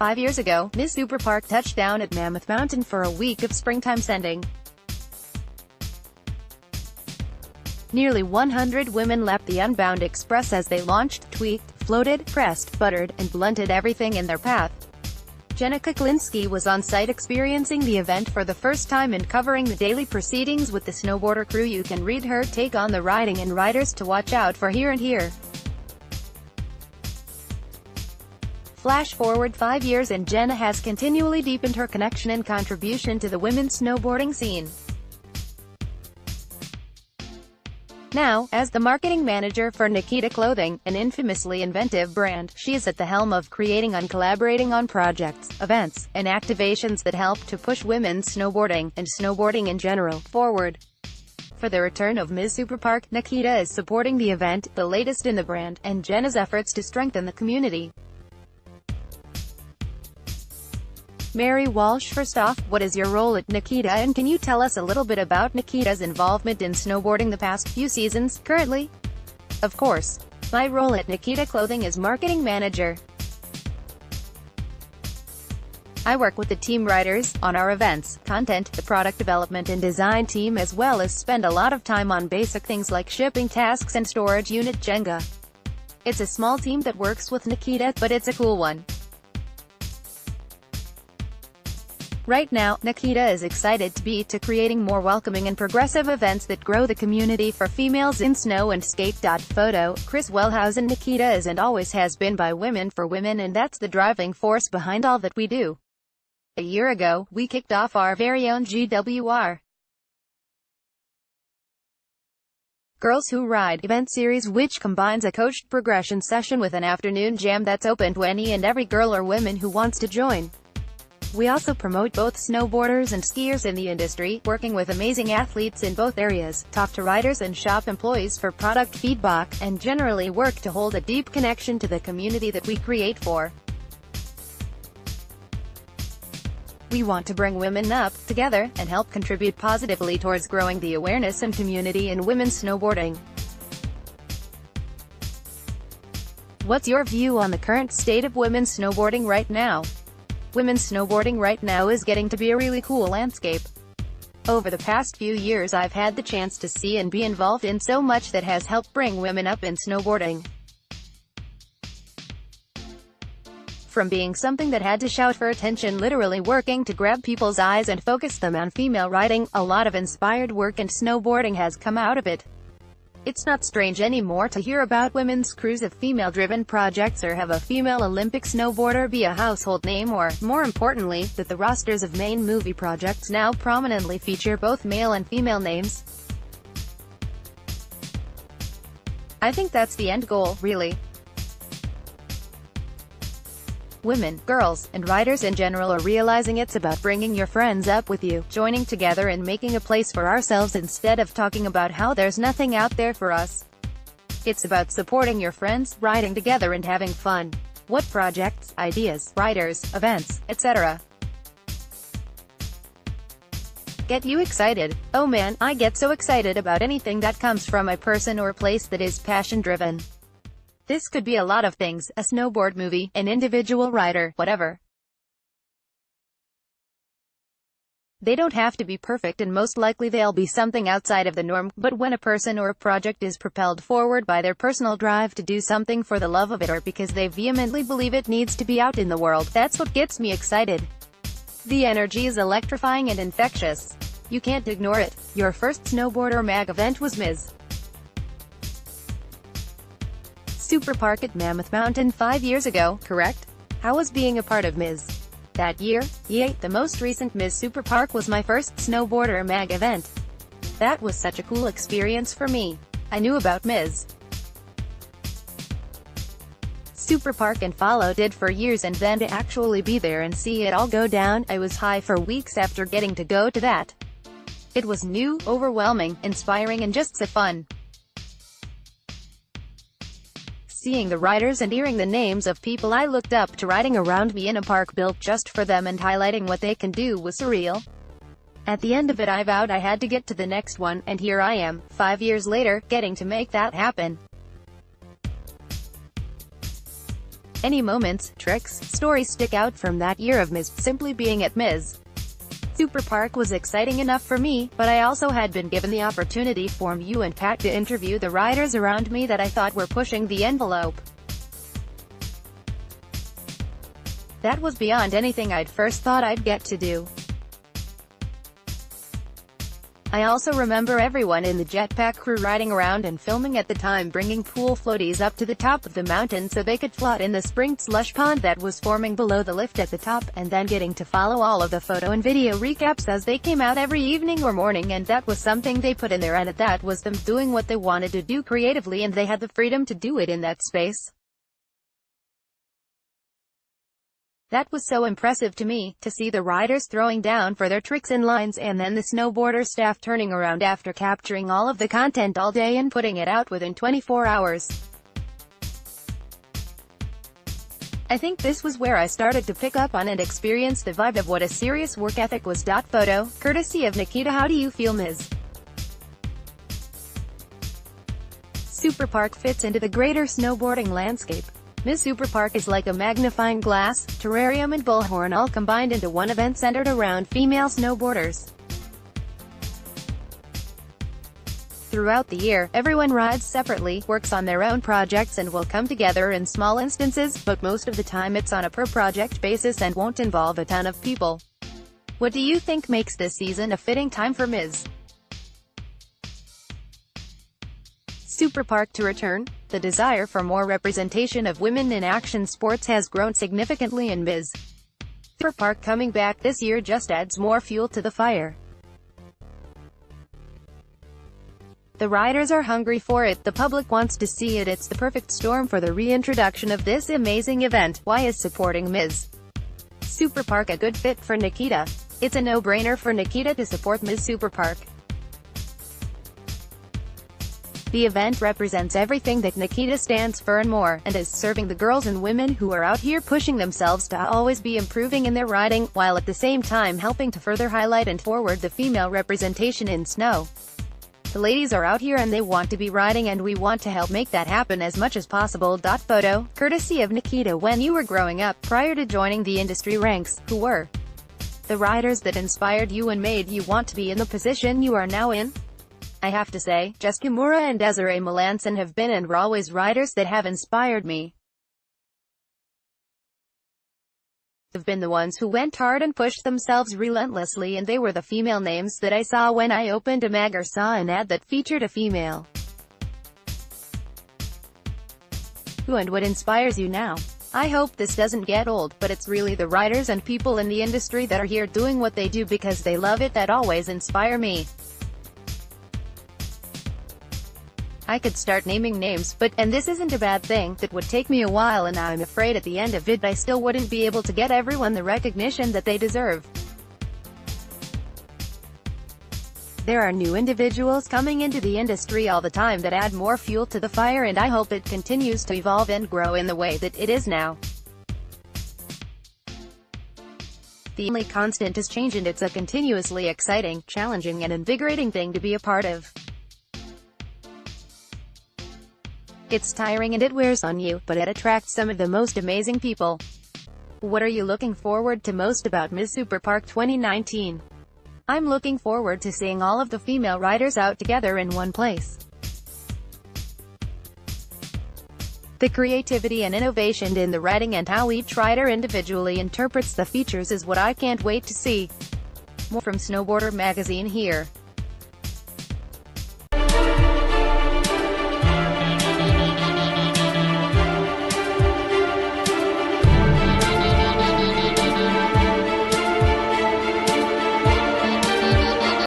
5 years ago, Ms. Superpark touched down at Mammoth Mountain for a week of springtime sending. Nearly 100 women leapt the Unbound Express as they launched, tweaked, floated, pressed, buttered, and blunted everything in their path. Jenna Kuklinski was on site experiencing the event for the first time and covering the daily proceedings with the snowboarder crew. You can read her take on the riding and riders to watch out for here and here. Flash forward 5 years and Jenna has continually deepened her connection and contribution to the women's snowboarding scene. Now, as the marketing manager for Nikita clothing, an infamously inventive brand, she is at the helm of creating and collaborating on projects, events, and activations that help to push women's snowboarding, and snowboarding in general, forward. For the return of Ms. Superpark, Nikita is supporting the event, the latest in the brand, and Jenna's efforts to strengthen the community. Mary Walsh, first off, what is your role at Nikita, and can you tell us a little bit about Nikita's involvement in snowboarding the past few seasons? Currently, of course, my role at Nikita Clothing is marketing manager. I work with the team writers on our events, content, the product development and design team, as well as spend a lot of time on basic things like shipping tasks and storage unit Jenga. It's a small team that works with Nikita, but it's a cool one. Right now, Nikita is excited to creating more welcoming and progressive events that grow the community for females in snow and skate. Photo, Chris Wellhausen. Nikita is and always has been by women for women, and that's the driving force behind all that we do. A year ago, we kicked off our very own GWR Girls Who Ride event series, which combines a coached progression session with an afternoon jam that's open to any and every girl or woman who wants to join. We also promote both snowboarders and skiers in the industry, working with amazing athletes in both areas, talk to riders and shop employees for product feedback, and generally work to hold a deep connection to the community that we create for. We want to bring women up, together, and help contribute positively towards growing the awareness and community in women's snowboarding. What's your view on the current state of women's snowboarding right now? Women's snowboarding right now is getting to be a really cool landscape. Over the past few years I've had the chance to see and be involved in so much that has helped bring women up in snowboarding. From being something that had to shout for attention, literally working to grab people's eyes and focus them on female riding, a lot of inspired work and snowboarding has come out of it. It's not strange anymore to hear about women's crews of female-driven projects, or have a female Olympic snowboarder be a household name, or, more importantly, that the rosters of main movie projects now prominently feature both male and female names. I think that's the end goal, really. Women, girls, and riders in general are realizing it's about bringing your friends up with you, joining together and making a place for ourselves instead of talking about how there's nothing out there for us. It's about supporting your friends, riding together and having fun. What projects, ideas, riders, events, etc. get you excited? Oh man, I get so excited about anything that comes from a person or place that is passion-driven. This could be a lot of things, a snowboard movie, an individual rider, whatever. They don't have to be perfect, and most likely they'll be something outside of the norm, but when a person or a project is propelled forward by their personal drive to do something for the love of it, or because they vehemently believe it needs to be out in the world, that's what gets me excited. The energy is electrifying and infectious. You can't ignore it. Your first Snowboarder Mag event was Ms. Superpark at Mammoth Mountain 5 years ago, correct? How was being a part of Ms. that year? Yay, the most recent Ms. Superpark was my first Snowboarder Mag event. That was such a cool experience for me. I knew about Ms. Superpark and followed it for years, and then to actually be there and see it all go down, I was high for weeks after getting to go to that. It was new, overwhelming, inspiring, and just so fun. Seeing the riders and hearing the names of people I looked up to riding around me in a park built just for them and highlighting what they can do was surreal. At the end of it I vowed I had to get to the next one, and here I am, 5 years later, getting to make that happen. Any moments, tricks, stories stick out from that year of Ms. simply being at Ms. Superpark was exciting enough for me, but I also had been given the opportunity from you and Pat to interview the riders around me that I thought were pushing the envelope. That was beyond anything I'd first thought I'd get to do. I also remember everyone in the jetpack crew riding around and filming at the time, bringing pool floaties up to the top of the mountain so they could float in the spring slush pond that was forming below the lift at the top, and then getting to follow all of the photo and video recaps as they came out every evening or morning. And that was something they put in there, and that was them doing what they wanted to do creatively, and they had the freedom to do it in that space. That was so impressive to me, to see the riders throwing down for their tricks and lines, and then the snowboarder staff turning around after capturing all of the content all day and putting it out within 24 hours. I think this was where I started to pick up on and experience the vibe of what a serious work ethic was. Photo, courtesy of Nikita. How do you feel Ms. Superpark fits into the greater snowboarding landscape? Ms. Superpark is like a magnifying glass, terrarium and bullhorn all combined into one event centered around female snowboarders. Throughout the year, everyone rides separately, works on their own projects, and will come together in small instances, but most of the time it's on a per-project basis and won't involve a ton of people. What do you think makes this season a fitting time for Ms. Superpark to return? The desire for more representation of women in action sports has grown significantly, and Ms. Superpark coming back this year just adds more fuel to the fire. The riders are hungry for it, the public wants to see it. It's the perfect storm for the reintroduction of this amazing event. Why is supporting Ms. Superpark a good fit for Nikita? It's a no-brainer for Nikita to support Ms. Superpark. The event represents everything that Nikita stands for and more, and is serving the girls and women who are out here pushing themselves to always be improving in their riding, while at the same time helping to further highlight and forward the female representation in snow. The ladies are out here and they want to be riding, and we want to help make that happen as much as possible. Photo, courtesy of Nikita. When you were growing up, prior to joining the industry ranks, who were the riders that inspired you and made you want to be in the position you are now in? I have to say, Jess Kimura and Desiree Melanson have been and were always riders that have inspired me. They've been the ones who went hard and pushed themselves relentlessly, and they were the female names that I saw when I opened a mag or saw an ad that featured a female. Who and what inspires you now? I hope this doesn't get old, but it's really the riders and people in the industry that are here doing what they do because they love it that always inspire me. I could start naming names, and this isn't a bad thing, that would take me a while, and I'm afraid at the end of it I still wouldn't be able to get everyone the recognition that they deserve. There are new individuals coming into the industry all the time that add more fuel to the fire, and I hope it continues to evolve and grow in the way that it is now. The only constant is change, and it's a continuously exciting, challenging and invigorating thing to be a part of. It's tiring and it wears on you, but it attracts some of the most amazing people. What are you looking forward to most about Ms. Superpark 2019? I'm looking forward to seeing all of the female riders out together in one place. The creativity and innovation in the riding and how each rider individually interprets the features is what I can't wait to see. More from Snowboarder magazine here.